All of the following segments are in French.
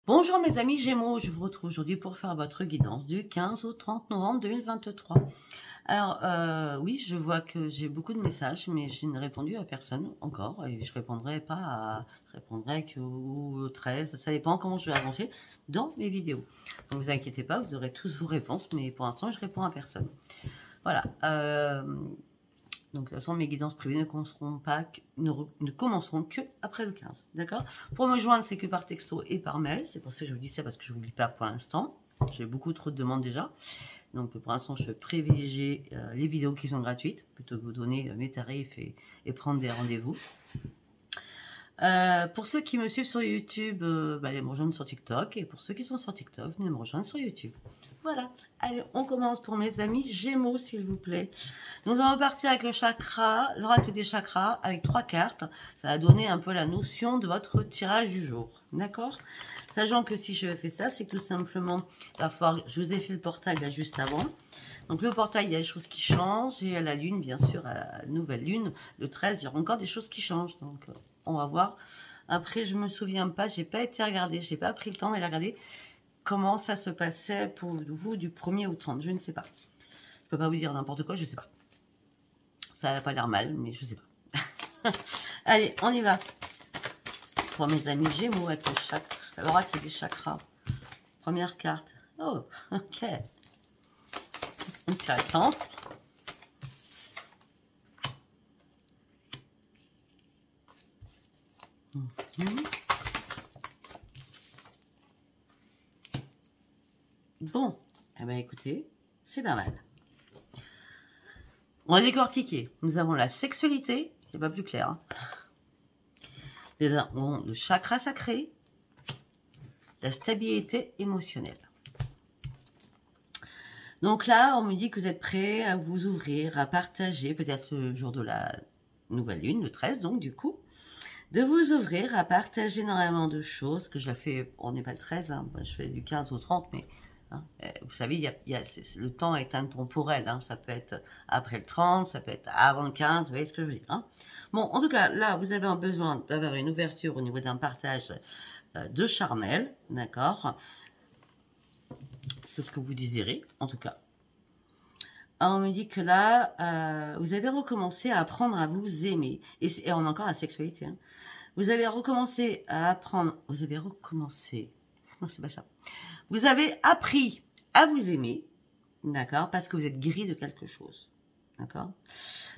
Bonjour mes amis Gémeaux, je vous retrouve aujourd'hui pour faire votre guidance du 15 au 30 novembre 2023. Alors oui, je vois que j'ai beaucoup de messages, mais je n'ai répondu à personne encore et je répondrai pas à, je répondrai qu'au 13, ça dépend comment je vais avancer dans mes vidéos. Donc vous inquiétez pas, vous aurez tous vos réponses, mais pour l'instant je réponds à personne. Voilà. Donc, de toute façon, mes guidances privées ne commenceront que après le 15. D'accord? Pour me joindre, c'est que par texto et par mail. C'est pour ça que je vous dis ça, parce que je ne vous lis pas pour l'instant. J'ai beaucoup trop de demandes déjà. Donc, pour l'instant, je privilégie les vidéos qui sont gratuites, plutôt que vous donner mes tarifs et prendre des rendez-vous. Pour ceux qui me suivent sur YouTube, allez me rejoindre sur TikTok. Et pour ceux qui sont sur TikTok, venez me rejoindre sur YouTube. Voilà. Allez, on commence pour mes amis Gémeaux, s'il vous plaît. Nous allons partir avec le chakra, l'oracle des chakras, avec 3 cartes. Ça va donner un peu la notion de votre tirage du jour. D'accord? Sachant que si je fais ça, c'est que tout simplement, la fois, je vous ai fait le portail là juste avant. Donc le portail, il y a des choses qui changent. Et à la lune, bien sûr, à la nouvelle lune, le 13, il y aura encore des choses qui changent. Donc on va voir. Après, je me souviens pas, j'ai pas été regarder, j'ai pas pris le temps d'aller regarder comment ça se passait pour vous du 1er au 30. Je ne sais pas. Je peux pas vous dire n'importe quoi, je sais pas. Ça n'a pas l'air mal, mais je sais pas. Allez, on y va. Pour mes amis Gémeaux avec le chakra, l'oracle des chakras. Première carte. Oh, ok. Intéressant. Bon, eh ben écoutez, c'est pas mal. On va décortiquer. Nous avons la sexualité, c'est pas plus clair. Hein. Le chakra sacré, la stabilité émotionnelle. Donc là, on me dit que vous êtes prêts à vous ouvrir, à partager, peut-être le jour de la nouvelle lune, le 13, donc du coup, de vous ouvrir à partager énormément de choses, que je fais, on n'est pas le 13, hein, je fais du 15 au 30, mais hein, vous savez, le temps est intemporel, hein, ça peut être après le 30, ça peut être avant le 15, vous voyez ce que je veux dire. Hein. Bon, en tout cas, là, vous avez besoin d'avoir une ouverture au niveau d'un partage de charnel, d'accord? C'est ce que vous désirez, en tout cas. On me dit que là, vous avez recommencé à apprendre à vous aimer. Et on a encore la sexualité. Hein. Vous avez recommencé à apprendre... Vous avez recommencé... Non, c'est pas ça. Vous avez appris à vous aimer, d'accord? Parce que vous êtes guéri de quelque chose, d'accord?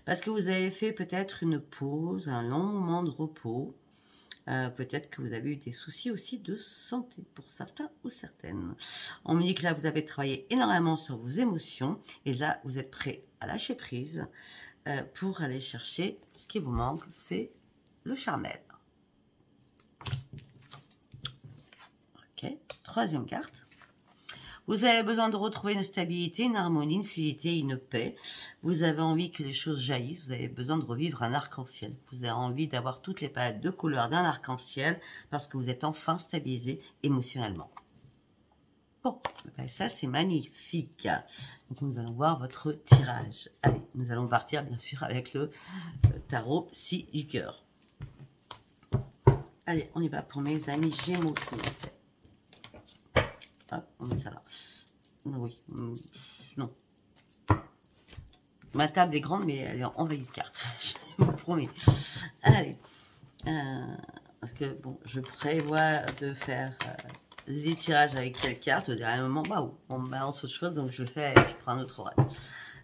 Parce que vous avez fait peut-être une pause, un long moment de repos. Peut-être que vous avez eu des soucis aussi de santé pour certains ou certaines. On me dit que là, vous avez travaillé énormément sur vos émotions et là, vous êtes prêt à lâcher prise pour aller chercher ce qui vous manque, c'est le charnel. Ok, troisième carte. Vous avez besoin de retrouver une stabilité, une harmonie, une fluidité, une paix. Vous avez envie que les choses jaillissent. Vous avez besoin de revivre un arc-en-ciel. vous avez envie d'avoir toutes les palettes de couleurs d'un arc-en-ciel parce que vous êtes enfin stabilisé émotionnellement. Bon, ben ça c'est magnifique. Donc nous allons voir votre tirage. Allez, nous allons partir bien sûr avec le tarot 6 du cœur. Allez, on y va pour mes amis Gémeaux, s'il vous plaît. Hop, on met ça là. Oui, non. Ma table est grande, mais elle est envahie de cartes. Je vous promets. Allez. Parce que, bon, je prévois de faire les tirages avec quelle carte. Au dernier moment, waouh, on me balance autre chose, donc je le fais et je prends un autre oracle.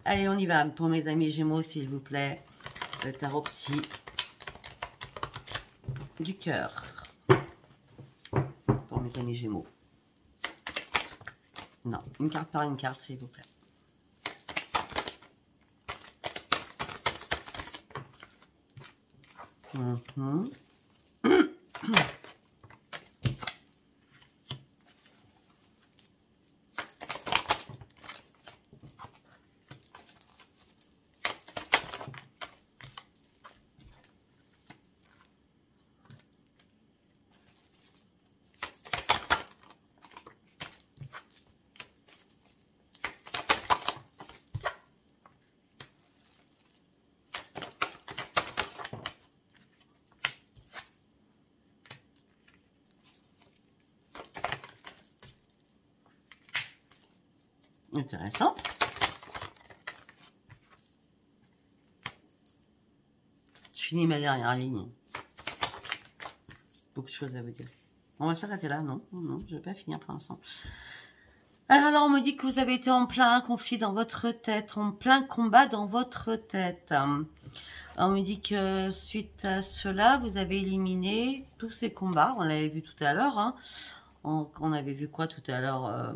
Allez, on y va. Pour mes amis Gémeaux, s'il vous plaît. Le tarot psy du cœur. Pour mes amis Gémeaux. Non, une carte par une carte, s'il vous plaît. Intéressant. Je finis ma dernière ligne. Beaucoup de choses à vous dire. On va s'arrêter là, non, non, je ne vais pas finir pour l'instant. Alors là, on me dit que vous avez été en plein conflit dans votre tête, en plein combat dans votre tête. On me dit que suite à cela, vous avez éliminé tous ces combats. On l'avait vu tout à l'heure. Hein. On avait vu quoi tout à l'heure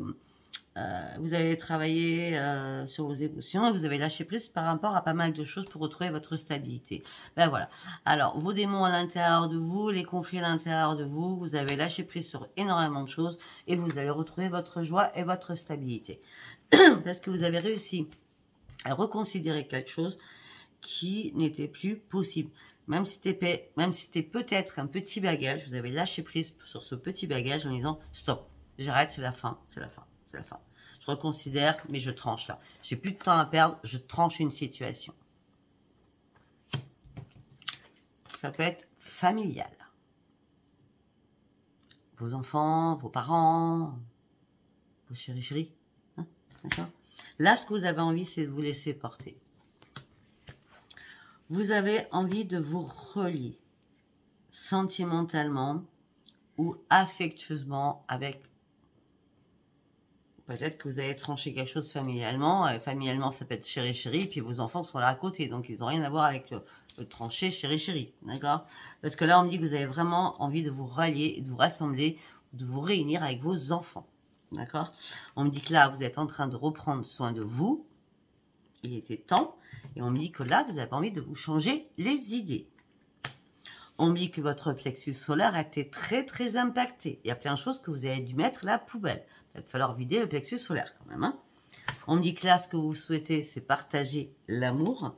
vous avez travaillé sur vos émotions et vous avez lâché prise par rapport à pas mal de choses pour retrouver votre stabilité. Ben voilà. Alors, vos démons à l'intérieur de vous, les conflits à l'intérieur de vous, vous avez lâché prise sur énormément de choses et vous allez retrouver votre joie et votre stabilité. Parce que vous avez réussi à reconsidérer quelque chose qui n'était plus possible. Même si c'était peut-être un petit bagage, vous avez lâché prise sur ce petit bagage en disant « Stop, j'arrête, c'est la fin, c'est la fin, c'est la fin. » Je reconsidère, mais je tranche là. J'ai plus de temps à perdre, je tranche une situation. Ça peut être familial. Vos enfants, vos parents, vos chéris. Hein, d'accord ? Là, ce que vous avez envie, c'est de vous laisser porter. Vous avez envie de vous relier sentimentalement ou affectueusement avec. Peut-être que vous avez tranché quelque chose familialement. Familialement, ça peut être chéri, puis vos enfants sont là à côté. Donc, ils n'ont rien à voir avec le tranché chéri. D'accord ? Parce que là, on me dit que vous avez vraiment envie de vous rallier, de vous rassembler, de vous réunir avec vos enfants. D'accord ? On me dit que là, vous êtes en train de reprendre soin de vous. Il était temps. Et on me dit que là, vous avez envie de vous changer les idées. On me dit que votre plexus solaire a été très, très impacté. Il y a plein de choses que vous avez dû mettre à la poubelle. Il va falloir vider le plexus solaire quand même. Hein. On me dit que là, ce que vous souhaitez, c'est partager l'amour.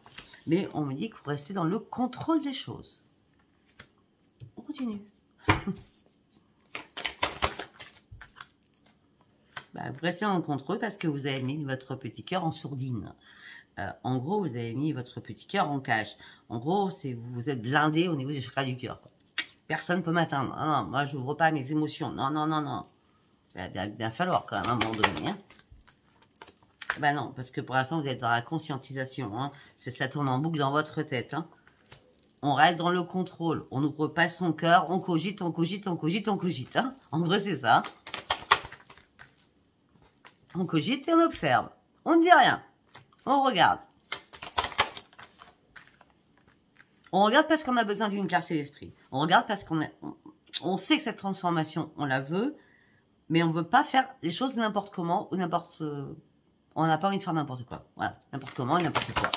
Mais on me dit que vous restez dans le contrôle des choses. On continue. Vous restez dans le contrôle parce que vous avez mis votre petit cœur en sourdine. En gros, vous avez mis votre petit cœur en cage. En gros, vous êtes blindé au niveau du chakra du cœur. Personne ne peut m'atteindre. Non, non, moi, je n'ouvre pas mes émotions. Non, non, non, non. Il va bien falloir quand même à un moment donné. Hein. Ben non, parce que pour l'instant, vous êtes dans la conscientisation. Hein. Cela tourne en boucle dans votre tête. Hein. On reste dans le contrôle. On n'ouvre pas son cœur. On cogite, on cogite, on cogite, on cogite. Hein. En gros, c'est ça. On cogite et on observe. On ne dit rien. On regarde. On regarde parce qu'on a besoin d'une clarté d'esprit. On regarde parce on sait que cette transformation, on la veut, mais on ne veut pas faire les choses n'importe comment ou n'importe... on n'a pas envie de faire n'importe quoi. Voilà, n'importe comment et n'importe quoi.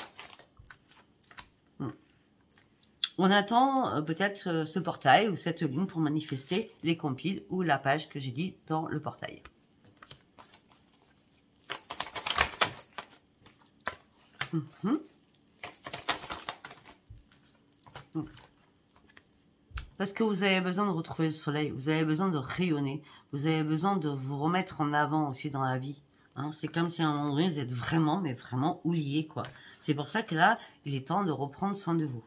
On attend peut-être ce portail ou cette ligne pour manifester les compiles ou la page que j'ai dit dans le portail. Parce que vous avez besoin de retrouver le soleil, vous avez besoin de rayonner, vous avez besoin de vous remettre en avant aussi dans la vie. Hein, c'est comme si à un moment donné, vous êtes vraiment, mais vraiment oublié, quoi. C'est pour ça que là, il est temps de reprendre soin de vous.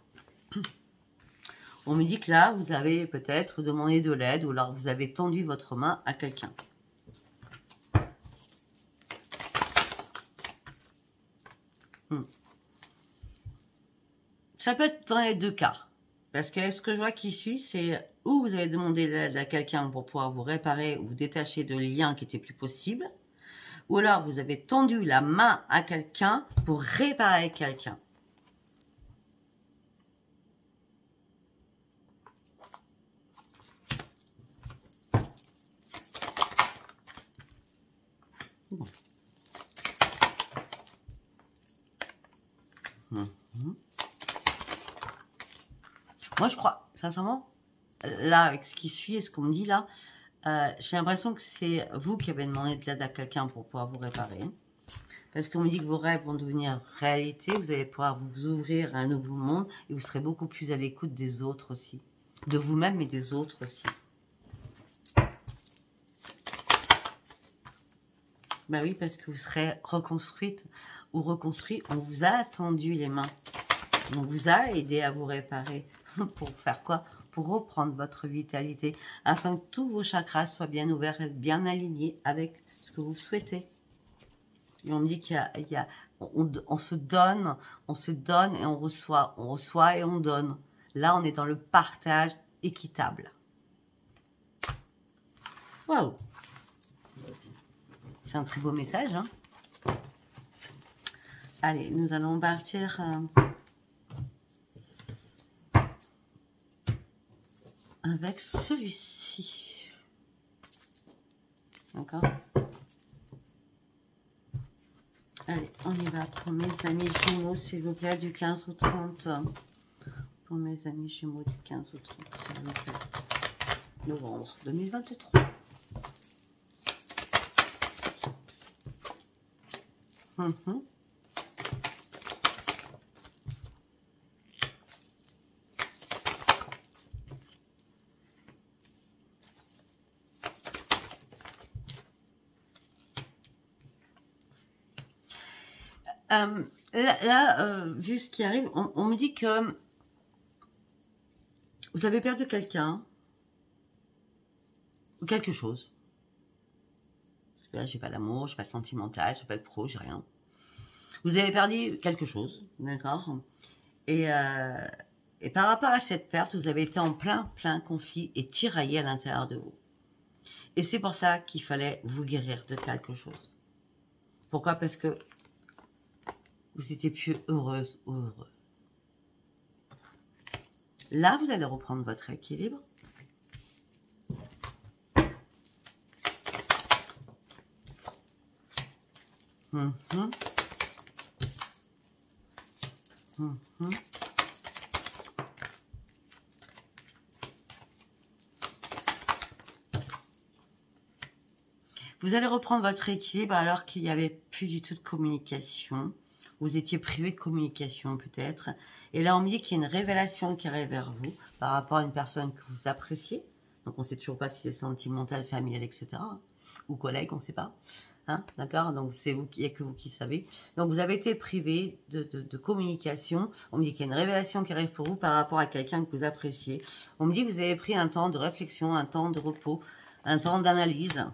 On me dit que là, vous avez peut-être demandé de l'aide ou alors vous avez tendu votre main à quelqu'un. Ça peut être dans les deux cas. Parce que ce que je vois qui suit, c'est où vous avez demandé l'aide à quelqu'un pour pouvoir vous réparer ou vous détacher de liens qui n'étaient plus possibles. Ou alors vous avez tendu la main à quelqu'un pour réparer quelqu'un. Bon. Moi, je crois, sincèrement, là, avec ce qui suit et ce qu'on me dit là, j'ai l'impression que c'est vous qui avez demandé de l'aide à quelqu'un pour pouvoir vous réparer. Parce qu'on me dit que vos rêves vont devenir réalité, vous allez pouvoir vous ouvrir à un nouveau monde et vous serez beaucoup plus à l'écoute des autres aussi. De vous-même, mais des autres aussi. Ben oui, parce que vous serez reconstruite ou reconstruit. On vous a tendu les mains. On vous a aidé à vous réparer. Pour faire quoi? Pour reprendre votre vitalité. Afin que tous vos chakras soient bien ouverts et bien alignés avec ce que vous souhaitez. Et on me dit on se donne et on reçoit et on donne. Là, on est dans le partage équitable. Waouh! C'est un très beau message, hein? Allez, nous allons partir avec celui-ci. D'accord? Allez, on y va pour mes amis Gémeaux, s'il vous plaît, du 15 au 30. Pour mes amis Gémeaux, du 15 au 30, s'il vous plaît. Novembre 2023. Vu ce qui arrive, on me dit que vous avez perdu quelqu'un ou quelque chose. Là, j'ai pas l'amour, j'ai pas le sentimental, j'ai pas le pro, j'ai rien. Vous avez perdu quelque chose, d'accord, et par rapport à cette perte, vous avez été en plein conflit et tiraillé à l'intérieur de vous. Et c'est pour ça qu'il fallait vous guérir de quelque chose. Pourquoi? Parce que vous étiez plus heureuse ou heureux. Là, vous allez reprendre votre équilibre. Vous allez reprendre votre équilibre alors qu'il n'y avait plus du tout de communication. Vous étiez privé de communication peut-être. Et là, on me dit qu'il y a une révélation qui arrive vers vous par rapport à une personne que vous appréciez. Donc, on ne sait toujours pas si c'est sentimental, familial, etc. Ou collègue, on ne sait pas. Hein, d'accord? Donc, c'est vous, il n'y a que vous qui savez. Donc, vous avez été privé de communication. On me dit qu'il y a une révélation qui arrive pour vous par rapport à quelqu'un que vous appréciez. On me dit que vous avez pris un temps de réflexion, un temps de repos, un temps d'analyse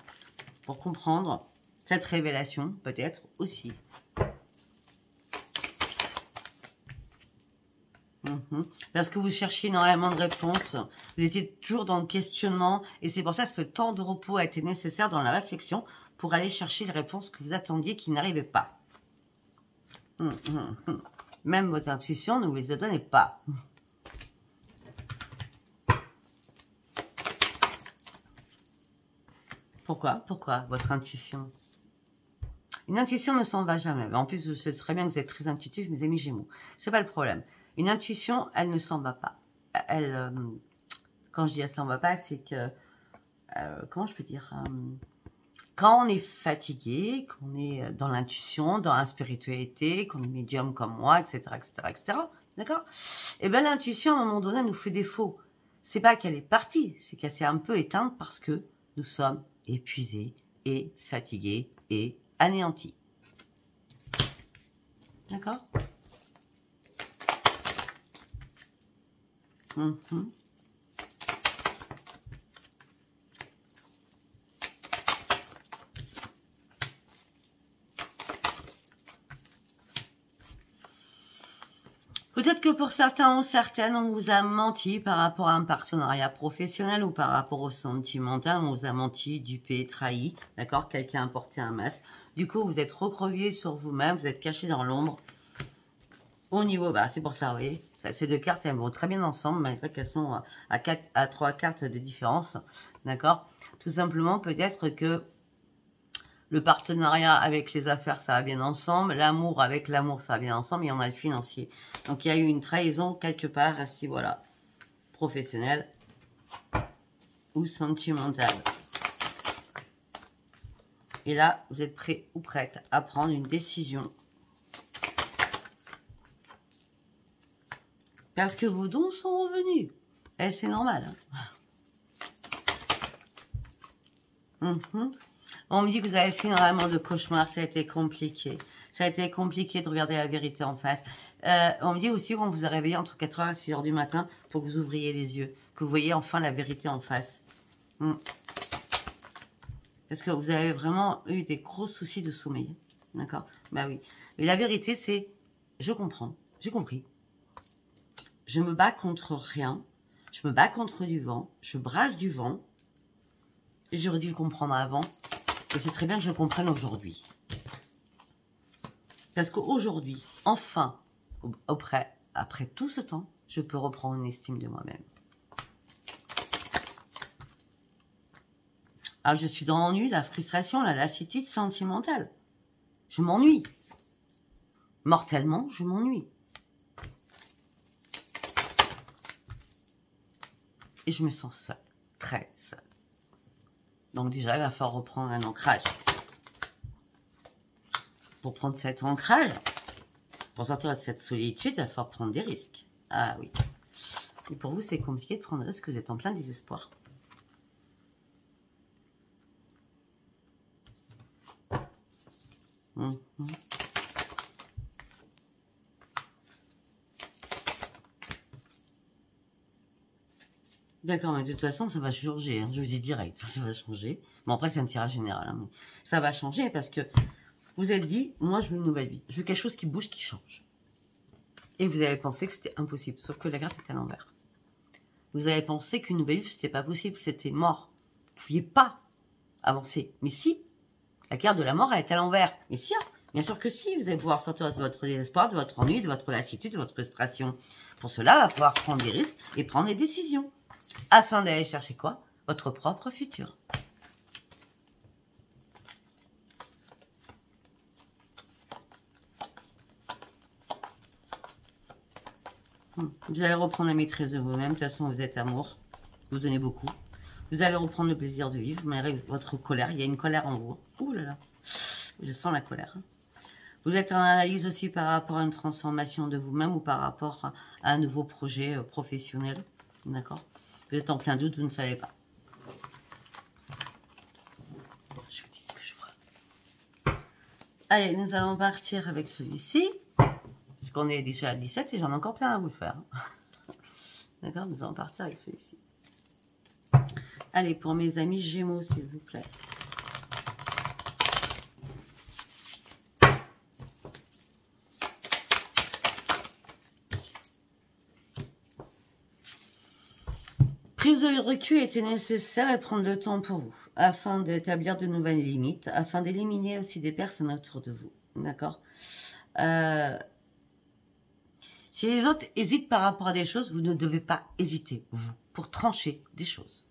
pour comprendre cette révélation, peut-être aussi. Parce que vous cherchiez énormément de réponses, vous étiez toujours dans le questionnement, et c'est pour ça que ce temps de repos a été nécessaire dans la réflexion pour aller chercher les réponses que vous attendiez qui n'arrivaient pas. Même votre intuition ne vous les donnait pas. Pourquoi votre intuition? Une intuition ne s'en va jamais. En plus, je sais très bien que vous êtes très intuitif, mes amis Gémeaux. C'est pas le problème. Une intuition, elle ne s'en va pas. Elle, quand je dis elle s'en va pas, c'est que, comment je peux dire, quand on est fatigué, qu'on est dans l'intuition, dans la spiritualité, qu'on est médium comme moi, etc., d'accord? Et bien l'intuition, à un moment donné, nous fait défaut. C'est pas qu'elle est partie, c'est qu'elle s'est un peu éteinte parce que nous sommes épuisés et fatigués et anéantis. D'accord? Peut-être que pour certains ou certaines, on vous a menti par rapport à un partenariat professionnel ou par rapport au sentimental, on vous a menti, dupé, trahi, d'accord? Quelqu'un a porté un masque. Du coup, vous êtes recroquevillé sur vous-même, vous êtes caché dans l'ombre. Au niveau bas, c'est pour ça, vous voyez, ces deux cartes, elles vont très bien ensemble, malgré qu'elles sont à 3 cartes de différence, d'accord? Tout simplement, peut-être que le partenariat avec les affaires, ça va bien ensemble. L'amour avec l'amour, ça va bien ensemble. Et on a le financier. Donc, il y a eu une trahison quelque part, à ce niveau-là. Professionnel ou sentimental. Et là, vous êtes prêt ou prête à prendre une décision. Parce que vos dons sont revenus. Et c'est normal. Hein. On me dit que vous avez fait énormément de cauchemars, ça a été compliqué. Ça a été compliqué de regarder la vérité en face. On me dit aussi qu'on vous a réveillé entre 4h et 6h du matin pour que vous ouvriez les yeux, que vous voyez enfin la vérité en face. Parce que vous avez vraiment eu des gros soucis de sommeil. D'accord? Bah oui. Mais la vérité, c'est, je comprends, j'ai compris. Je me bats contre rien. Je me bats contre du vent. Je brasse du vent. J'aurais dû le comprendre avant. Et c'est très bien que je le comprenne aujourd'hui. Parce qu'aujourd'hui, enfin, après tout ce temps, je peux reprendre une estime de moi-même. Alors, je suis dans l'ennui, la frustration, la lassitude sentimentale. Je m'ennuie. Mortellement, je m'ennuie. Et je me sens seule, très seule. Donc déjà, il va falloir reprendre un ancrage. Pour prendre cet ancrage, pour sortir de cette solitude, il va falloir prendre des risques. Ah oui. Et pour vous, c'est compliqué de prendre des risques, vous êtes en plein désespoir. D'accord, mais de toute façon, ça va changer. Hein. Je vous dis direct, ça va changer. Bon, après, c'est un tirage général. Hein, mais ça va changer parce que vous êtes dit, moi, je veux une nouvelle vie. Je veux quelque chose qui bouge, qui change. Et vous avez pensé que c'était impossible. Sauf que la carte est à l'envers. Vous avez pensé qu'une nouvelle vie, c'était pas possible. C'était mort. Vous ne pouviez pas avancer. Mais si, la carte de la mort, elle est à l'envers. Mais si, bien sûr que si. Vous allez pouvoir sortir de votre désespoir, de votre ennui, de votre lassitude, de votre frustration. Pour cela, il va falloir prendre des risques et prendre des décisions. Afin d'aller chercher quoi? Votre propre futur. Vous allez reprendre la maîtrise de vous-même. De toute façon, vous êtes amour. Vous donnez beaucoup. Vous allez reprendre le plaisir de vivre, malgré votre colère. Il y a une colère en vous. Ouh là là. Je sens la colère. Vous êtes en analyse aussi par rapport à une transformation de vous-même ou par rapport à un nouveau projet professionnel. D'accord? Vous êtes en plein doute, vous ne savez pas. Je vous dis ce que je vois. Allez, nous allons partir avec celui-ci. Puisqu'on est déjà à 17 et j'en ai encore plein à vous faire. D'accord? Nous allons partir avec celui-ci. Allez, pour mes amis Gémeaux, s'il vous plaît. Prise de recul était nécessaire et prendre le temps pour vous, afin d'établir de nouvelles limites, afin d'éliminer aussi des personnes autour de vous. D'accord? Si les autres hésitent par rapport à des choses, vous ne devez pas hésiter, vous, pour trancher des choses.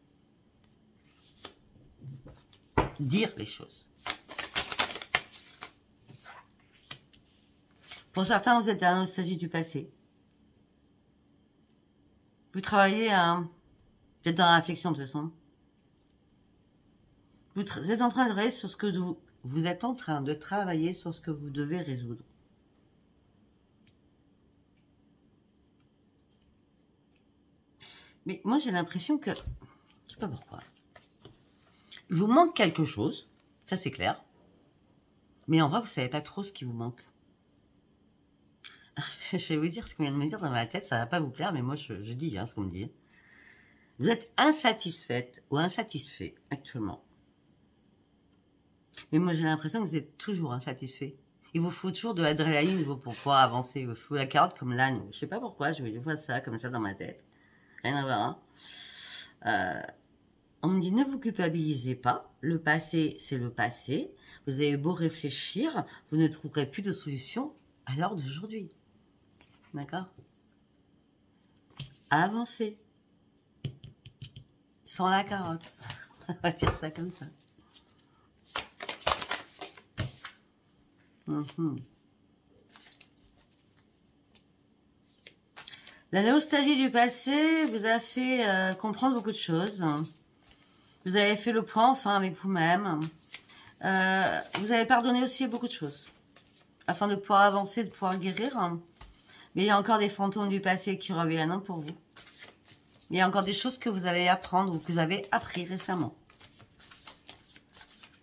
Dire les choses. Pour certains, vous êtes dans la nostalgie du passé. Vous travaillez à... Vous êtes dans la réflexion de toute façon. Vous êtes en train de travailler sur ce que vous êtes en train de travailler sur ce que vous devez résoudre. Mais moi, j'ai l'impression que... Je sais pas pourquoi. Il vous manque quelque chose. Ça, c'est clair. Mais en vrai, vous savez pas trop ce qui vous manque. Je vais vous dire ce qu'on vient de me dire dans ma tête. Ça va pas vous plaire, mais moi, je dis ce qu'on me dit. Vous êtes insatisfaite ou insatisfait actuellement. Mais moi, j'ai l'impression que vous êtes toujours insatisfait. Il vous faut toujours de l'adrénaline pour pouvoir avancer. Il vous faut la carotte comme l'âne. Je sais pas pourquoi, je vois ça comme ça dans ma tête. Rien à voir. Hein. On me dit, ne vous culpabilisez pas. Le passé, c'est le passé. Vous avez beau réfléchir, vous ne trouverez plus de solution à l'heure d'aujourd'hui. D'accord? Avancez. Sans la carotte. On va dire ça comme ça. La nostalgie du passé vous a fait comprendre beaucoup de choses. Vous avez fait le point enfin avec vous-même. Vous avez pardonné aussi beaucoup de choses. Afin de pouvoir avancer, de pouvoir guérir. Mais il y a encore des fantômes du passé qui reviennent pour vous. Il y a encore des choses que vous allez apprendre ou que vous avez appris récemment.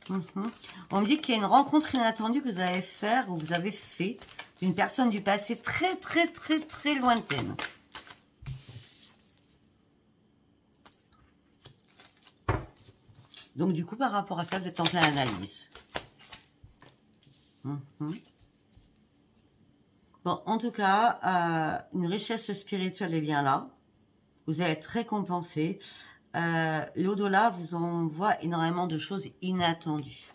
On me dit qu'il y a une rencontre inattendue que vous allez faire ou vous avez fait d'une personne du passé très, très, très, très lointaine. Donc, du coup, par rapport à ça, vous êtes en pleine analyse. Mhm. Bon, en tout cas, une richesse spirituelle est bien là. Vous allez être récompensé. L'au-delà vous envoie énormément de choses inattendues.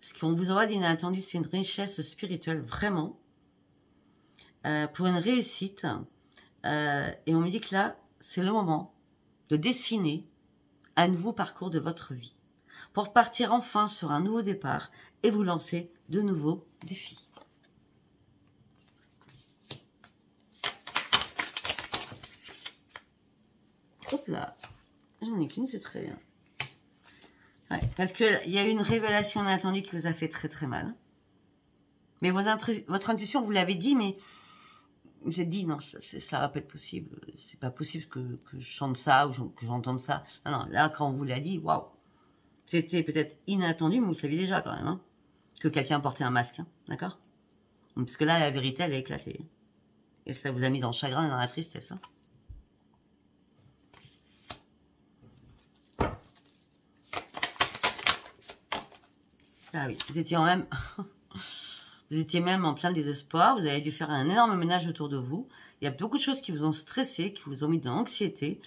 Ce qu'on vous envoie d'inattendu, c'est une richesse spirituelle, vraiment. Pour une réussite. Et on me dit que là, c'est le moment de dessiner un nouveau parcours de votre vie. Pour partir enfin sur un nouveau départ et vous lancer de nouveaux défis. Hop là, j'en ai qu'une, c'est très bien. Ouais, parce qu'il y a eu une révélation inattendue qui vous a fait très très mal. Mais votre intuition, vous l'avez dit, mais vous êtes dit, non, ça va pas être possible. C'est pas possible que je chante ça ou que j'entende ça. Non, non, là, quand on vous l'a dit, waouh. C'était peut-être inattendu, mais vous saviez déjà quand même, hein, que quelqu'un portait un masque, hein, d'accord? Parce que là, la vérité, elle a éclaté. Et ça vous a mis dans le chagrin et dans la tristesse. Hein. Ah oui, vous étiez même... vous étiez même en plein désespoir. Vous avez dû faire un énorme ménage autour de vous. Il y a beaucoup de choses qui vous ont stressé, qui vous ont mis dans l'anxiété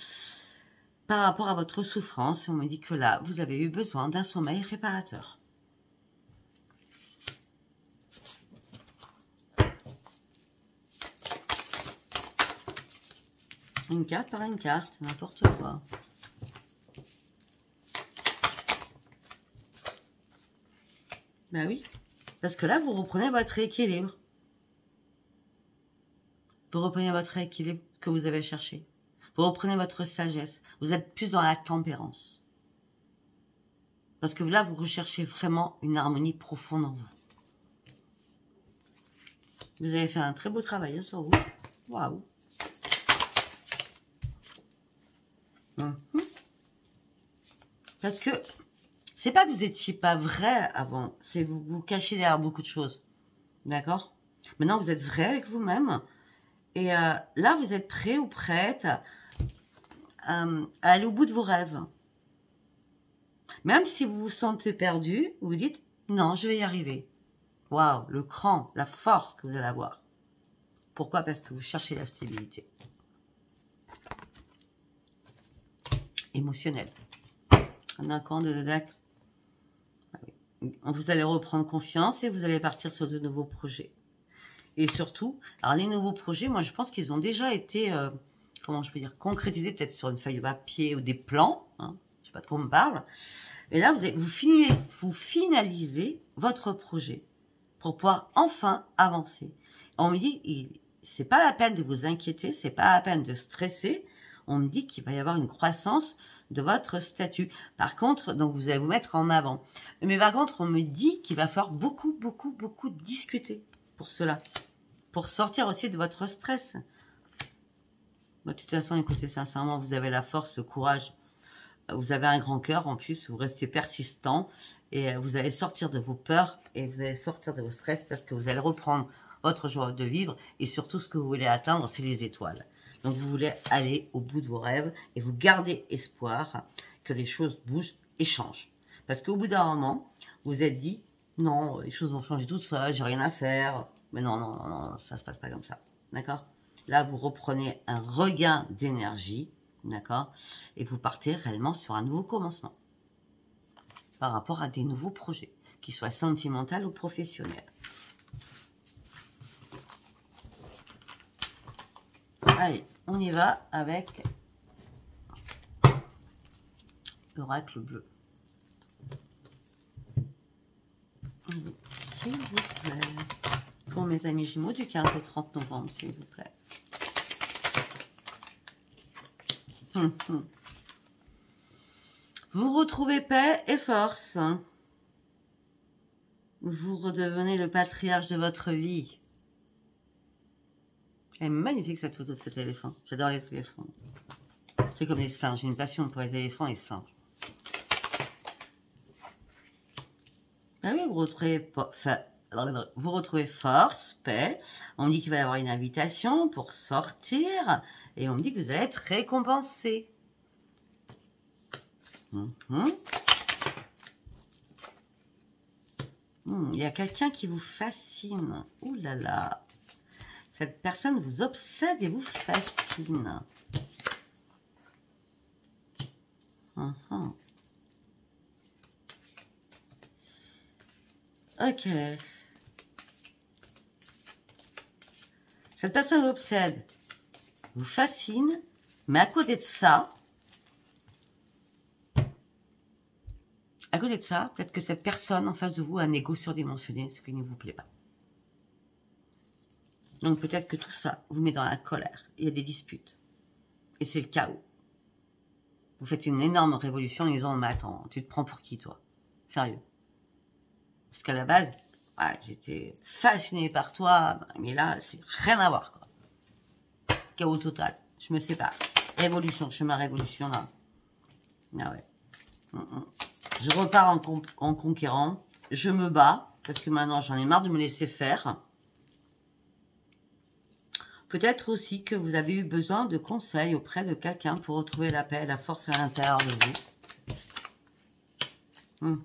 par rapport à votre souffrance. Et on me dit que là, vous avez eu besoin d'un sommeil réparateur. Une carte par une carte, n'importe quoi. Ben oui, parce que là, vous reprenez votre équilibre. Vous reprenez votre équilibre que vous avez cherché. Vous reprenez votre sagesse. Vous êtes plus dans la tempérance. Parce que là, vous recherchez vraiment une harmonie profonde en vous. Vous avez fait un très beau travail sur vous. Waouh. Parce que c'est pas que vous étiez pas vrai avant, c'est vous vous cachez derrière beaucoup de choses. D'accord? Maintenant, vous êtes vrai avec vous-même. Et là, vous êtes prêt ou prête à aller au bout de vos rêves. Même si vous vous sentez perdu, vous vous dites, non, je vais y arriver. Waouh, le cran, la force que vous allez avoir. Pourquoi? Parce que vous cherchez la stabilité. Émotionnelle. Un camp de Dadak. Vous allez reprendre confiance et vous allez partir sur de nouveaux projets. Et surtout, alors les nouveaux projets, moi je pense qu'ils ont déjà été, comment je peux dire, concrétisés peut-être sur une feuille de papier ou des plans. Hein, je ne sais pas de quoi on me parle. Mais là, vous finalisez votre projet pour pouvoir enfin avancer. On me dit, c'est pas la peine de vous inquiéter, c'est pas la peine de stresser. On me dit qu'il va y avoir une croissance de votre statut. Par contre, donc vous allez vous mettre en avant. Mais par contre, on me dit qu'il va falloir beaucoup discuter pour cela. Pour sortir aussi de votre stress. Bah, de toute façon, écoutez, sincèrement, vous avez la force, le courage. Vous avez un grand cœur en plus, vous restez persistant. Et vous allez sortir de vos peurs et vous allez sortir de vos stress parce que vous allez reprendre votre joie de vivre. Et surtout, ce que vous voulez atteindre, c'est les étoiles. Donc, vous voulez aller au bout de vos rêves et vous gardez espoir que les choses bougent et changent. Parce qu'au bout d'un moment, vous vous êtes dit, non, les choses vont changer toutes seules, j'ai rien à faire. Mais non, non, non, non, ça se passe pas comme ça. D'accord? Là, vous reprenez un regain d'énergie. D'accord? Et vous partez réellement sur un nouveau commencement. Par rapport à des nouveaux projets, qu'ils soient sentimentaux ou professionnels. Allez, on y va avec l'oracle bleu. S'il vous plaît. Pour mes amis Gémeaux du 15 au 30 novembre, s'il vous plaît. Vous retrouvez paix et force. Vous redevenez le patriarche de votre vie. Elle est magnifique cette photo de cet éléphant. J'adore les éléphants. C'est comme les singes. J'ai une passion pour les éléphants et les singes. Ah oui, vous retrouvez force, paix. On me dit qu'il va y avoir une invitation pour sortir. Et on me dit que vous allez être récompensé. Il y a quelqu'un qui vous fascine. Ouh là là. Cette personne vous obsède et vous fascine. Ok. Cette personne vous obsède, vous fascine, mais à côté de ça, peut-être que cette personne en face de vous a un ego surdimensionné, ce qui ne vous plaît pas. Donc peut-être que tout ça vous met dans la colère. Il y a des disputes. Et c'est le chaos. Vous faites une énorme révolution en disant, mais attends, tu te prends pour qui toi? Sérieux. Parce qu'à la base, ouais, j'étais fascinée par toi, mais là, c'est rien à voir, quoi. Chaos total. Je me sépare. Révolution, je fais ma révolution là. Ah ouais. Je repars en conquérant. Je me bats, parce que maintenant, j'en ai marre de me laisser faire. Peut-être aussi que vous avez eu besoin de conseils auprès de quelqu'un pour retrouver la paix et la force à l'intérieur de vous.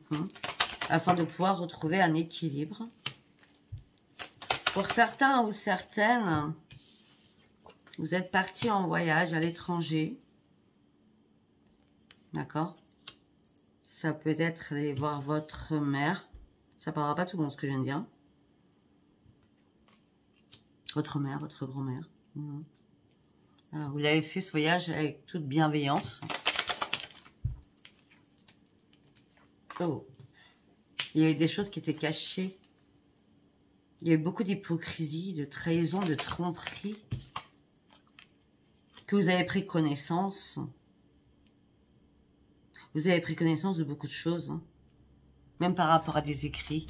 Afin de pouvoir retrouver un équilibre. Pour certains ou certaines, vous êtes partis en voyage à l'étranger. D'accord? Ça peut être aller voir votre mère. Ça parlera pas tout le monde ce que je viens de dire. Votre mère, votre grand-mère. Alors, vous l'avez fait ce voyage avec toute bienveillance. Oh. Il y avait des choses qui étaient cachées. Il y avait beaucoup d'hypocrisie, de trahison, de tromperie. Que vous avez pris connaissance. Vous avez pris connaissance de beaucoup de choses. Hein. Même par rapport à des écrits.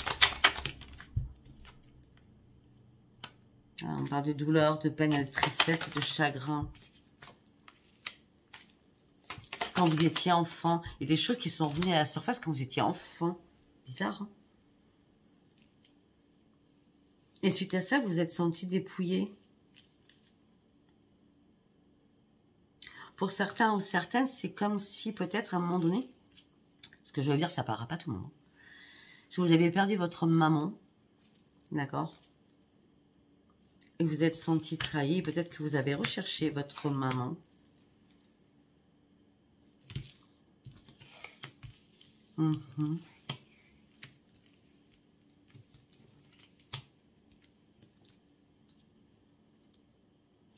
Alors, on parle de douleur, de peine, de tristesse, de chagrin. Quand vous étiez enfant, il y a des choses qui sont revenues à la surface quand vous étiez enfant. Bizarre, hein? Et suite à ça, vous vous êtes senti dépouillé. Pour certains ou certaines, c'est comme si peut-être à un moment donné, ce que je veux dire, ça ne parlera pas tout le monde. Si vous avez perdu votre maman, d'accord, et vous êtes senti trahi, peut-être que vous avez recherché votre maman.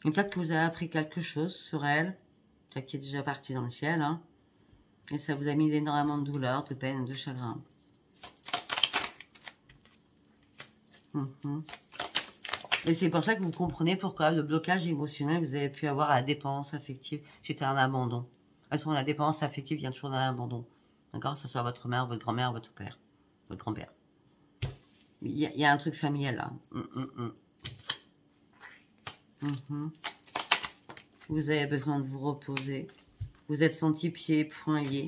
Peut-être que vous avez appris quelque chose sur elle, qui est déjà partie dans le ciel, hein, et ça vous a mis énormément de douleur, de peine, de chagrin. Et c'est pour ça que vous comprenez pourquoi le blocage émotionnel que vous avez pu avoir à la dépendance affective suite à un abandon. De toute façon, la dépendance affective vient toujours d'un abandon. D'accord? Que ce soit votre mère, votre grand-mère, votre père, votre grand-père. Il y a un truc familial là. Vous avez besoin de vous reposer. Vous êtes senti pieds et poings liés.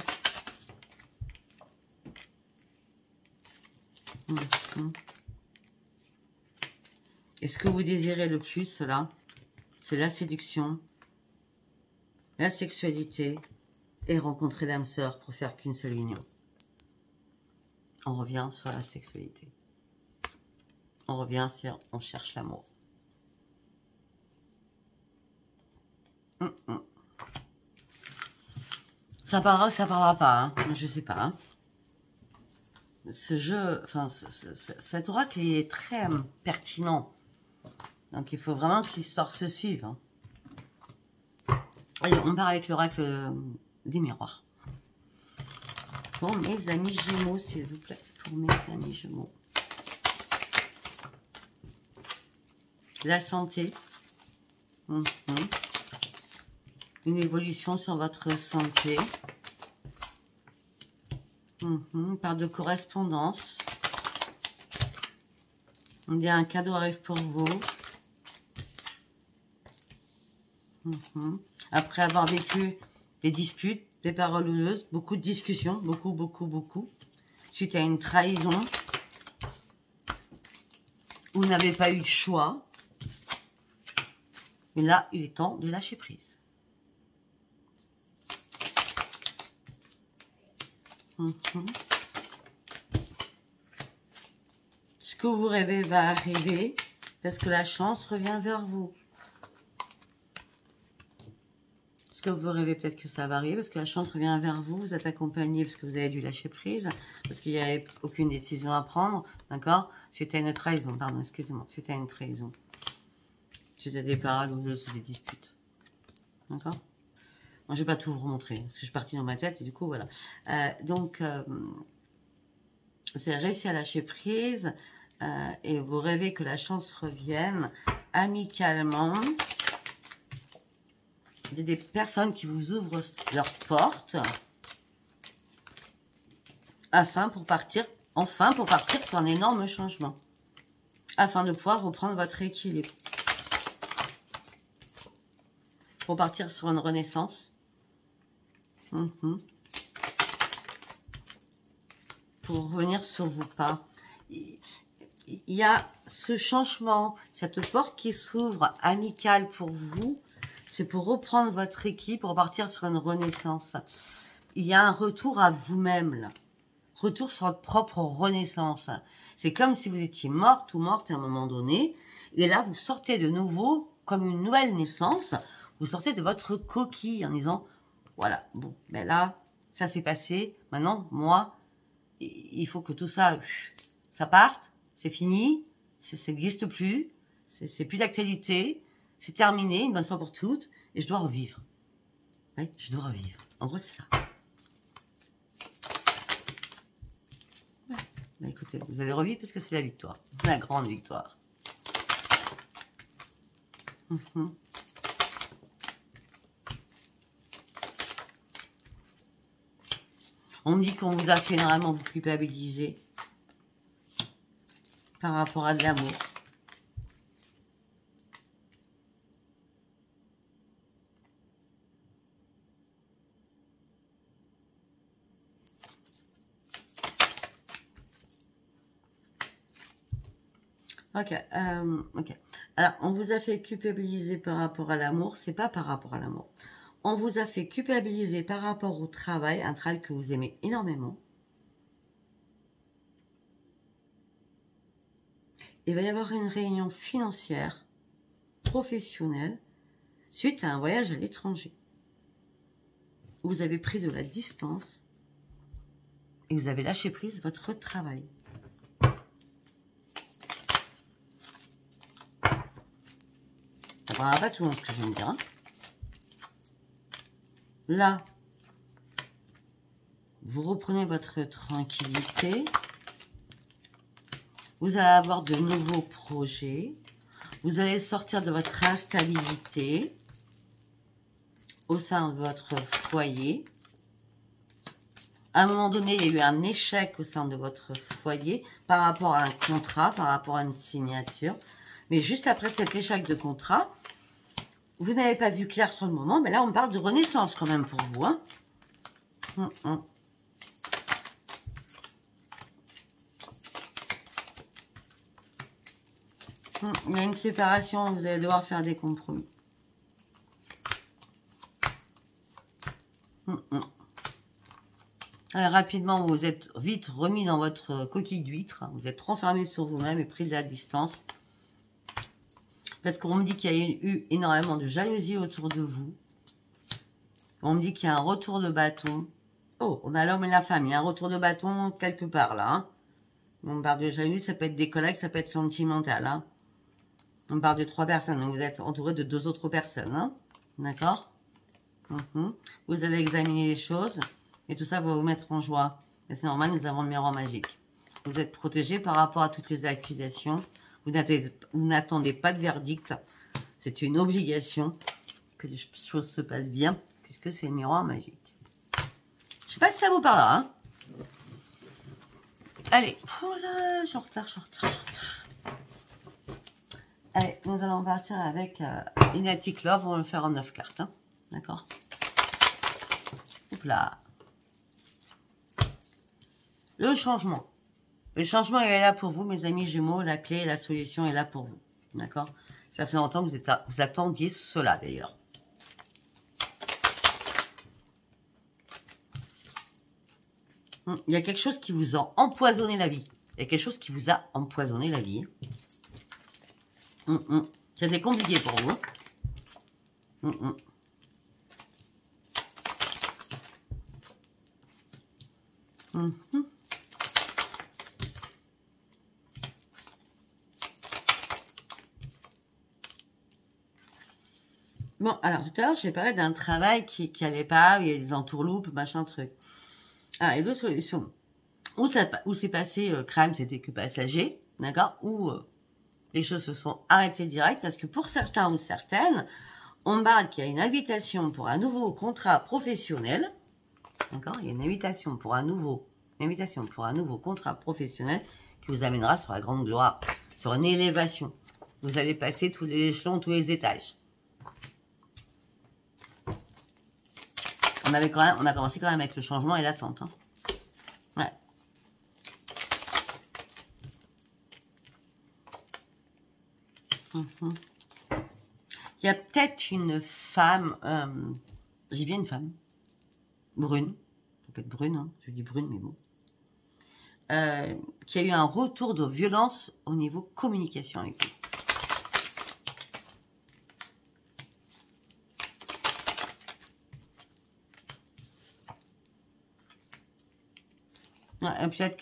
Et ce que vous désirez le plus, là, c'est la séduction, la sexualité et rencontrer l'âme sœur pour faire qu'une seule union. On revient sur la sexualité. On revient sur on cherche l'amour. Ça parlera ou ça parlera pas, hein. Je sais pas. Hein. Ce jeu, enfin, cet oracle est très pertinent. Donc il faut vraiment que l'histoire se suive. Hein. Allez, on part avec l'oracle des miroirs. Pour mes amis Gémeaux, s'il vous plaît. Pour mes amis Gémeaux. La santé. Une évolution sur votre santé. On parle de correspondance. On dit un cadeau arrive pour vous. Après avoir vécu des disputes, des paroles houleuses, beaucoup de discussions, beaucoup. Suite à une trahison, vous n'avez pas eu de choix. Mais là, il est temps de lâcher prise. que vous rêvez va arriver parce que la chance revient vers vous. Ce que vous rêvez, peut-être que ça va arriver parce que la chance revient vers vous. Vous êtes accompagné parce que vous avez dû lâcher prise, parce qu'il n'y avait aucune décision à prendre, d'accord? Suite à une trahison, pardon, excusez-moi, suite à une trahison. Suite à des paradoxes ou des disputes. D'accord? Moi, je ne vais pas tout vous remontrer parce que je suis partie dans ma tête et du coup, voilà. Vous avez réussi à lâcher prise et vous rêvez que la chance revienne amicalement. Il y a des personnes qui vous ouvrent leurs portes enfin pour partir sur un énorme changement, afin de pouvoir reprendre votre équilibre, pour partir sur une renaissance, pour revenir sur vos pas. Il y a ce changement, cette porte qui s'ouvre amicale pour vous. C'est pour reprendre votre équipe, pour partir sur une renaissance. Il y a un retour à vous-même, là. Retour sur votre propre renaissance. C'est comme si vous étiez morte ou morte à un moment donné. Et là, vous sortez de nouveau, comme une nouvelle naissance. Vous sortez de votre coquille en disant, voilà, bon, ben là, ça s'est passé. Maintenant, moi, il faut que tout ça, ça parte. C'est fini. Ça n'existe plus. C'est plus d'actualité. C'est terminé, une bonne fois pour toutes, et je dois revivre. Oui, je dois revivre. En gros, c'est ça. Ouais. Bah, écoutez, vous allez revivre parce que c'est la victoire. La grande victoire. On me dit qu'on vous a fait énormément vous culpabiliser par rapport à de l'amour. Ok. Alors, on vous a fait culpabiliser par rapport à l'amour. C'est pas par rapport à l'amour. On vous a fait culpabiliser par rapport au travail, un travail que vous aimez énormément. Il va y avoir une réunion financière, professionnelle, suite à un voyage à l'étranger. Vous avez pris de la distance et vous avez lâché prise votre travail. Ça ne prendra pas tout le monde ce que je viens de dire. Hein. Là, vous reprenez votre tranquillité. Vous allez avoir de nouveaux projets. Vous allez sortir de votre instabilité au sein de votre foyer. À un moment donné, il y a eu un échec au sein de votre foyer par rapport à un contrat, par rapport à une signature. Mais juste après cet échec de contrat, vous n'avez pas vu clair sur le moment. Mais là, on parle de renaissance quand même pour vous. Hein. Il y a une séparation, vous allez devoir faire des compromis. Rapidement, vous êtes vite remis dans votre coquille d'huître. Vous êtes renfermé sur vous-même et pris de la distance. Parce qu'on me dit qu'il y a eu énormément de jalousie autour de vous. On me dit qu'il y a un retour de bâton. Oh, on a l'homme et la femme. Il y a un retour de bâton quelque part là. Hein. On parle de jalousie, ça peut être des collègues, ça peut être sentimental. Hein. On parle de 3 personnes. Donc vous êtes entouré de 2 autres personnes. Hein. D'accord. Vous allez examiner les choses. Et tout ça va vous mettre en joie. Et c'est normal, nous avons le miroir magique. Vous êtes protégé par rapport à toutes les accusations. Vous n'attendez pas de verdict. C'est une obligation que les choses se passent bien, puisque c'est le miroir magique. Je ne sais pas si ça vous parlera. Hein. Allez. Oh là, je suis en retard. Allez, nous allons partir avec une Attic Love. On va le faire en 9 cartes. Hein. D'accord. Hop là. Le changement. Le changement il est là pour vous, mes amis Gémeaux. La clé, la solution est là pour vous. D'accord? Ça fait longtemps que vous attendiez cela, d'ailleurs. Il y a quelque chose qui vous a empoisonné la vie. Il y a quelque chose qui vous a empoisonné la vie. C'était compliqué pour vous. Bon, alors tout à l'heure, j'ai parlé d'un travail qui allait pas, où il y a des entourloupes, machin truc. Ah, et d'autres solutions. Où c'est passé crème, c'était que passager, d'accord? Où les choses se sont arrêtées direct, parce que pour certains ou certaines, on parle qu'il y a une invitation pour un nouveau contrat professionnel, d'accord? Il y a une invitation pour un nouveau contrat professionnel qui vous amènera sur la grande gloire, sur une élévation. Vous allez passer tous les échelons, tous les étages. On a commencé quand même avec le changement et l'attente. Hein. Ouais. Il y a peut-être une femme, j'ai bien une femme, brune, ça peut être brune, hein, je dis brune, mais bon, qui a eu un retour de violence au niveau communication avec vous. Ouais, peut-être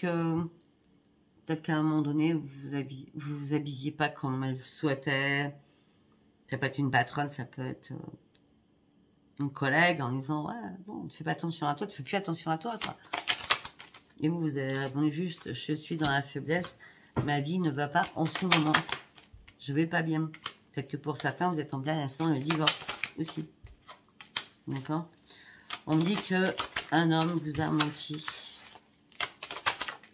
qu'à un moment donné, vous habillez pas comme elle souhaitait. Ça peut être une patronne, ça peut être une collègue en disant ouais, bon, tu fais pas attention à toi, tu fais plus attention à toi, quoi. Et vous avez répondu juste, je suis dans la faiblesse, ma vie ne va pas en ce moment. Je vais pas bien. Peut-être que pour certains, vous êtes en plein instant le divorce aussi. D'accord? On me dit que un homme vous a menti.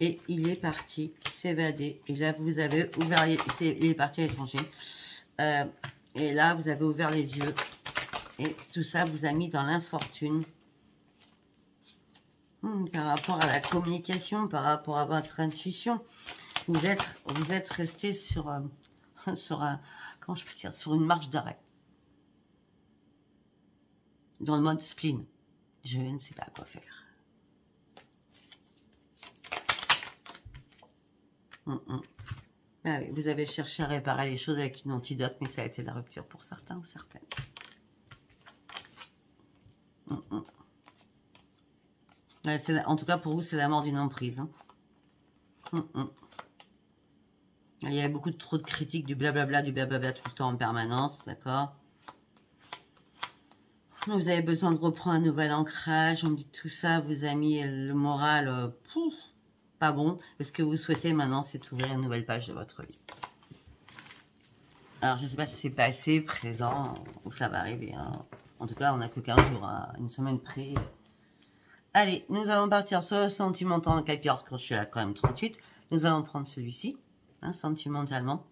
Et il est parti s'évader. Et là, vous avez ouvert il est parti à l'étranger. Et là, vous avez ouvert les yeux. Et tout ça vous a mis dans l'infortune. Par rapport à la communication, par rapport à votre intuition. Vous êtes resté sur comment je peux dire, sur une marche d'arrêt. Dans le mode spleen. Je ne sais pas quoi faire. Ah oui, vous avez cherché à réparer les choses avec une antidote, mais ça a été la rupture pour certains ou certaines. Ouais, en tout cas, pour vous, c'est la mort d'une emprise. Hein. Il y a beaucoup trop de critiques, du blablabla tout le temps en permanence, d'accord? Vous avez besoin de reprendre un nouvel ancrage. On me dit que tout ça vous a mis le moral pas bon. Et ce que vous souhaitez maintenant, c'est ouvrir une nouvelle page de votre vie. Alors, je ne sais pas si c'est passé, présent, ou ça va arriver. Hein. En tout cas, on n'a que 15 jours, hein, une semaine près. Allez, nous allons partir sur le sentimental en calcul, parce que je suis là quand même 38. Nous allons prendre celui-ci, hein, sentimentalement.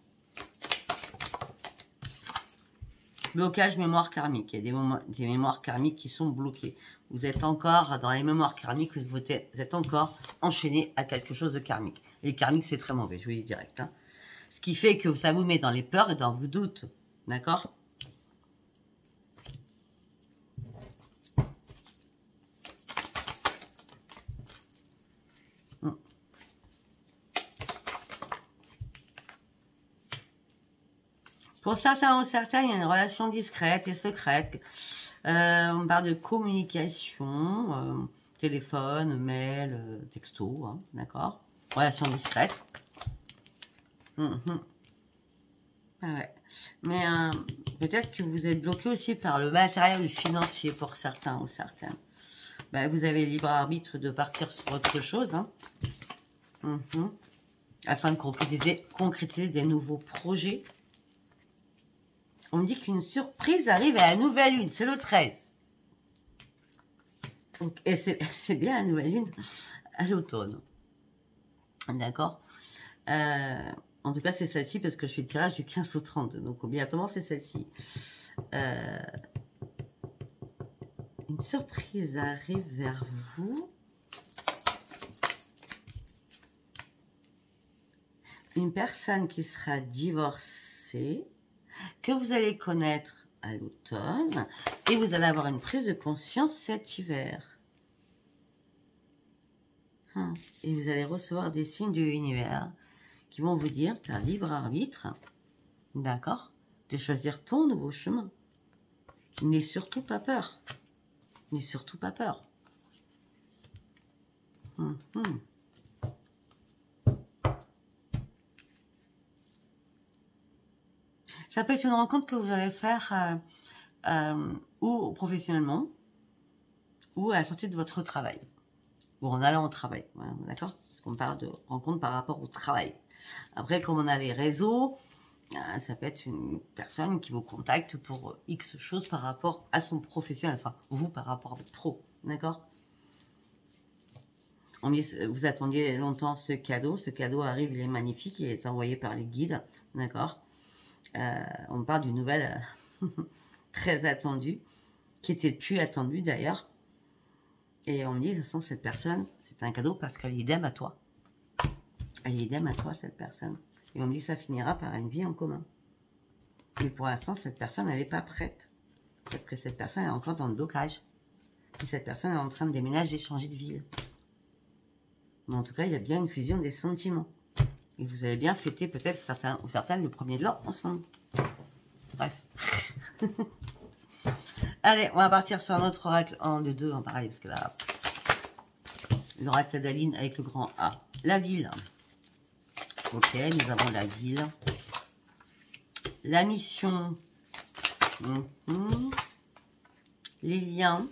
Blocage mémoire karmique. Il y a des mémoires karmiques qui sont bloquées. Vous êtes encore dans les mémoires karmiques, vous êtes encore enchaîné à quelque chose de karmique. Et les karmiques, c'est très mauvais, je vous le dis direct. Hein. Ce qui fait que ça vous met dans les peurs et dans vos doutes. D'accord? Pour certains ou certaines, il y a une relation discrète et secrète. On parle de communication, téléphone, mail, texto, hein, d'accord? Relation discrète. Ah ouais. Mais peut-être que vous êtes bloqué aussi par le matériel ou le financier pour certains ou certaines. Ben, vous avez libre arbitre de partir sur autre chose. Hein. Afin de concrétiser des nouveaux projets. On me dit qu'une surprise arrive à la nouvelle lune. C'est le 13. Donc, et c'est bien la nouvelle lune à l'automne. D'accord. En tout cas, c'est celle-ci parce que je fais le tirage du 15 au 30. Donc, obligatoirement, c'est celle-ci. Une surprise arrive vers vous. Une personne qui sera divorcée, que vous allez connaître à l'automne, et vous allez avoir une prise de conscience cet hiver. Et vous allez recevoir des signes de l'univers qui vont vous dire, tu as libre arbitre, d'accord, de choisir ton nouveau chemin. N'aie surtout pas peur. N'aie surtout pas peur. Ça peut être une rencontre que vous allez faire ou professionnellement, ou à la sortie de votre travail, ou en allant au travail, voilà, d'accord? Parce qu'on parle de rencontre par rapport au travail. Après, comme on a les réseaux, ça peut être une personne qui vous contacte pour X choses par rapport à son professionnel, enfin, vous par rapport à votre pro, d'accord? Vous attendiez longtemps ce cadeau arrive, il est magnifique, il est envoyé par les guides, d'accord? On parle d'une nouvelle très attendue, qui était plus attendue d'ailleurs. Et on me dit, de toute façon, cette personne, c'est un cadeau parce qu'elle est idem à toi. Elle est idem à toi, cette personne. Et on me dit, ça finira par une vie en commun. Mais pour l'instant, cette personne, elle n'est pas prête. Parce que cette personne est encore dans le blocage. Et cette personne est en train de déménager, changer de ville. Mais en tout cas, il y a bien une fusion des sentiments. Et vous allez bien fêter peut-être certains ou certaines le premier de l'an ensemble. Bref. Allez, on va partir sur un autre oracle en deux en parallèle, parce que là, l'oracle d'Aline avec le grand A. La ville. Ok, nous avons la ville. La mission. Les liens.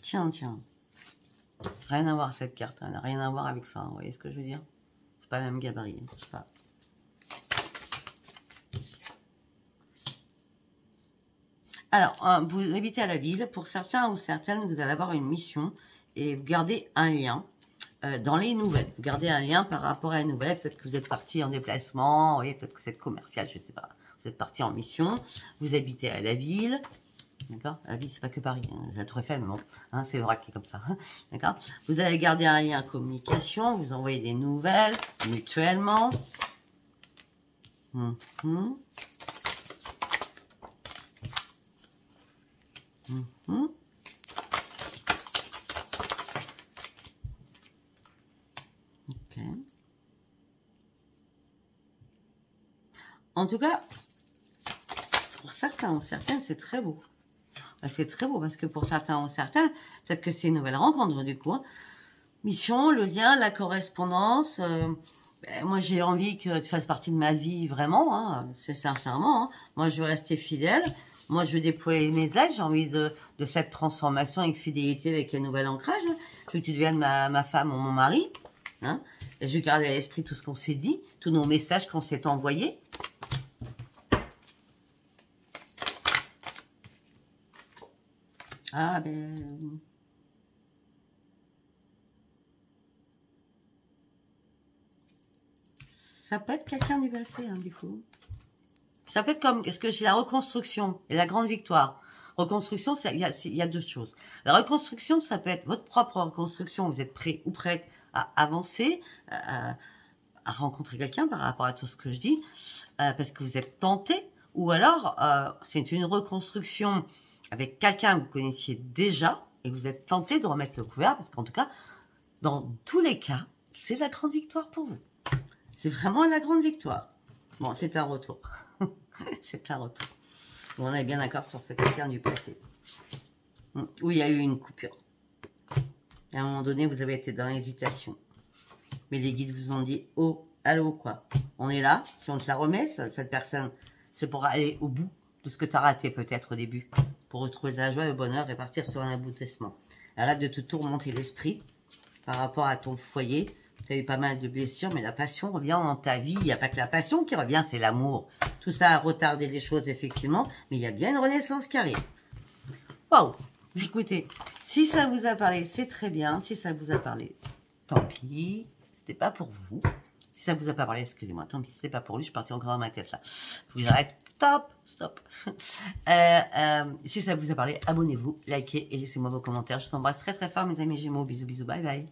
Tiens. Rien à voir cette carte, elle n'a rien à voir avec ça, vous voyez ce que je veux dire? C'est pas le même gabarit, je sais pas. Alors, vous habitez à la ville, pour certains ou certaines, vous allez avoir une mission et vous gardez un lien dans les nouvelles. Vous gardez un lien par rapport à une nouvelle, peut-être que vous êtes parti en déplacement, vous voyez, peut-être que vous êtes commercial, je ne sais pas. Vous êtes parti en mission, vous habitez à la ville. D'accord? La ville, c'est pas que Paris, hein. La Tour Eiffel, mais bon, hein, c'est l'oracle qui est comme ça. Hein. D'accord? Vous allez garder un lien communication, vous envoyez des nouvelles mutuellement. Ok. En tout cas, pour certains ou certaines, c'est très beau. C'est très beau parce que pour certains ou certains, peut-être que c'est une nouvelle rencontre du coup. Hein. Mission, le lien, la correspondance. Moi, j'ai envie que tu fasses partie de ma vie vraiment. Hein, c'est sincèrement. Hein. Moi, je veux rester fidèle. Moi, je veux déployer mes ailes. J'ai envie de cette transformation avec fidélité, avec un nouvel ancrage. Je veux que tu deviennes ma femme ou mon mari. Hein. Et je garde à l'esprit tout ce qu'on s'est dit, tous nos messages qu'on s'est envoyés. Ah ben... Ça peut être quelqu'un du passé, hein, du coup. Ça peut être comme... Est-ce que j'ai la reconstruction et la grande victoire? Reconstruction, il y a deux choses. La reconstruction, ça peut être votre propre reconstruction. Vous êtes prêt ou prête à avancer, à rencontrer quelqu'un par rapport à tout ce que je dis, parce que vous êtes tenté. Ou alors, c'est une reconstruction avec quelqu'un que vous connaissiez déjà et vous êtes tenté de remettre le couvert parce qu'en tout cas, dans tous les cas, c'est la grande victoire pour vous. C'est vraiment la grande victoire. Bon, c'est un retour. C'est un retour. Bon, on est bien d'accord sur ce quelqu'un du passé. Où il y a eu une coupure. À un moment donné, vous avez été dans l'hésitation. Mais les guides vous ont dit, oh, allô, quoi. On est là. Si on te la remet, cette personne, c'est pour aller au bout de ce que tu as raté peut-être au début. Pour retrouver de la joie et le bonheur et partir sur un aboutissement. Arrête de te tourmenter l'esprit par rapport à ton foyer. Tu as eu pas mal de blessures, mais la passion revient dans ta vie. Il n'y a pas que la passion qui revient, c'est l'amour. Tout ça a retardé les choses, effectivement, mais il y a bien une renaissance qui arrive. Waouh! Écoutez, si ça vous a parlé, c'est très bien. Si ça vous a parlé, tant pis. C'était pas pour vous. Si ça vous a pas parlé, excusez-moi, tant pis, c'était pas pour lui. Je suis partie encore dans ma tête là. Faut que j'arrête. Stop. Si ça vous a parlé, abonnez-vous, likez et laissez-moi vos commentaires. Je vous embrasse très très fort, mes amis Gémeaux. Bisous, bye bye.